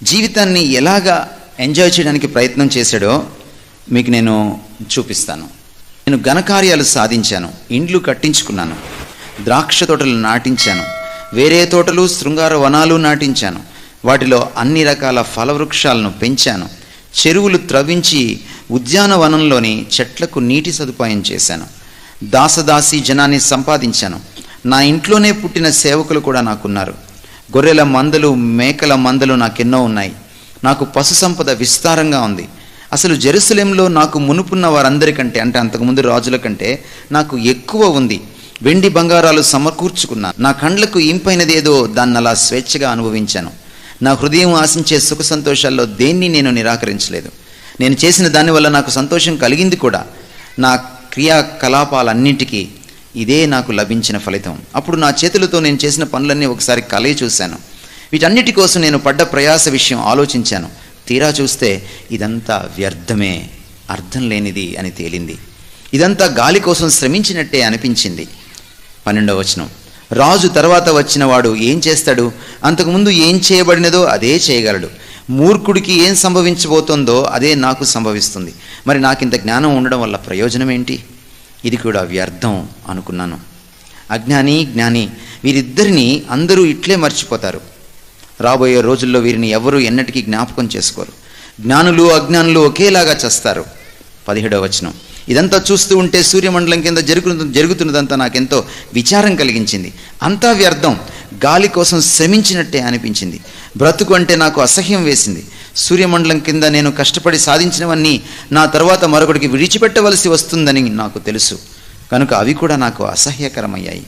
జీవితాన్ని ఎలాగా ఎంజాయ్ చేయడానికి ప్రయత్నం చేశాడో మీకు నేను చూపిస్తాను. నేను ఘనకార్యాలు సాధించాను, ఇండ్లు కట్టించుకున్నాను, ద్రాక్ష తోటలు నాటించాను, వేరే తోటలు శృంగార వనాలు నాటించాను, వాటిలో అన్ని రకాల ఫలవృక్షాలను పెంచాను, చెరువులు త్రవ్వించి ఉద్యానవనంలోని చెట్లకు నీటి సదుపాయం చేశాను, దాసదాసి జనాన్ని సంపాదించాను, నా ఇంట్లోనే పుట్టిన సేవకులు కూడా నాకున్నారు, గొర్రెల మందలు మేకల మందలు నాకెన్నో ఉన్నాయి, నాకు పశు సంపద విస్తారంగా ఉంది. అసలు జెరూసలేంలో నాకు మునుపున్న వారందరికంటే, అంటే అంతకుముందు రాజుల కంటే నాకు ఎక్కువ ఉంది. వెండి బంగారాలు సమకూర్చుకున్నాను, నా కండ్లకు ఇంపైనదేదో దాన్ని అలా స్వేచ్ఛగా అనుభవించాను. నా హృదయం ఆశించే సుఖ సంతోషాల్లో దేన్ని నేను నిరాకరించలేదు. నేను చేసిన దానివల్ల నాకు సంతోషం కలిగింది కూడా. నా క్రియాకలాపాలన్నింటికీ ఇదే నాకు లభించిన ఫలితం. అప్పుడు నా చేతులతో నేను చేసిన పనులన్నీ ఒకసారి కలయి చూశాను. వీటన్నిటి కోసం నేను పడ్డ ప్రయాస విషయం ఆలోచించాను. తీరా చూస్తే ఇదంతా వ్యర్థమే, అర్థం లేనిది అని తేలింది. ఇదంతా గాలి కోసం శ్రమించినట్టే అనిపించింది. 12వ వచనం, రాజు తర్వాత వచ్చిన వాడు ఏం చేస్తాడు? అంతకుముందు ఏం చేయబడినదో అదే చేయగలడు. మూర్ఖుడికి ఏం సంభవించబోతోందో అదే నాకు సంభవిస్తుంది. మరి నాకింత జ్ఞానం ఉండడం వల్ల ప్రయోజనం ఏంటి? ఇది కూడా వ్యర్థం అనుకున్నాను. అజ్ఞాని జ్ఞాని వీరిద్దరినీ అందరూ ఇట్లే మర్చిపోతారు. రాబోయే రోజుల్లో వీరిని ఎవరూ ఎన్నటికీ జ్ఞాపకం చేసుకోరు. జ్ఞానులు అజ్ఞానులు ఒకేలాగా చేస్తారు. 17వ వచనం, ఇదంతా చూస్తూ ఉంటే సూర్యమండలం కింద జరుగుతున్నదంతా నాకెంతో విచారం కలిగించింది. అంతా వ్యర్థం, గాలి కోసం శ్రమించినట్టే అనిపించింది. బ్రతుకు అంటే నాకు అసహ్యం వేసింది. సూర్యమండలం కింద నేను కష్టపడి సాధించినవన్నీ నా తర్వాత మరొకటికి విడిచిపెట్టవలసి వస్తుందని నాకు తెలుసు. కనుక అవి కూడా నాకు అసహ్యకరమయ్యాయి.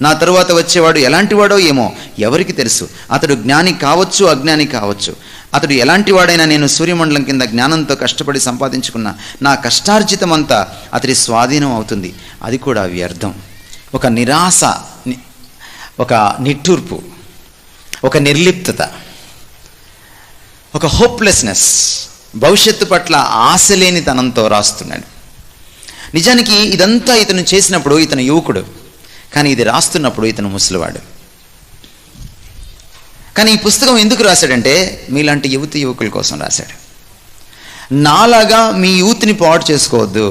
నా తరువాత వచ్చేవాడు ఎలాంటివాడో ఏమో ఎవరికి తెలుసు. అతడు జ్ఞాని కావచ్చు, అజ్ఞాని కావచ్చు. అతడు ఎలాంటి వాడైనా నేను సూర్యమండలం కింద జ్ఞానంతో కష్టపడి సంపాదించుకున్న నా కష్టార్జితమంతా అతడి స్వాధీనం అవుతుంది. అది కూడా వ్యర్థం. ఒక నిరాశ, ఒక నిట్టూర్పు, ఒక నిర్లిప్తత, ఒక హోప్లెస్నెస్, భవిష్యత్తు పట్ల ఆశ లేని తనంతో రాస్తున్నాడు. నిజానికి ఇదంతా ఇతను చేసినప్పుడు ఇతను యువకుడు, కానీ ఇది రాస్తున్నప్పుడు ఇతను ముసలివాడు. కానీ ఈ పుస్తకం ఎందుకు రాశాడంటే మీలాంటి యువకుల కోసం రాశాడు. నాలాగా మీ యూత్ని పాడు చేసుకోవద్దు.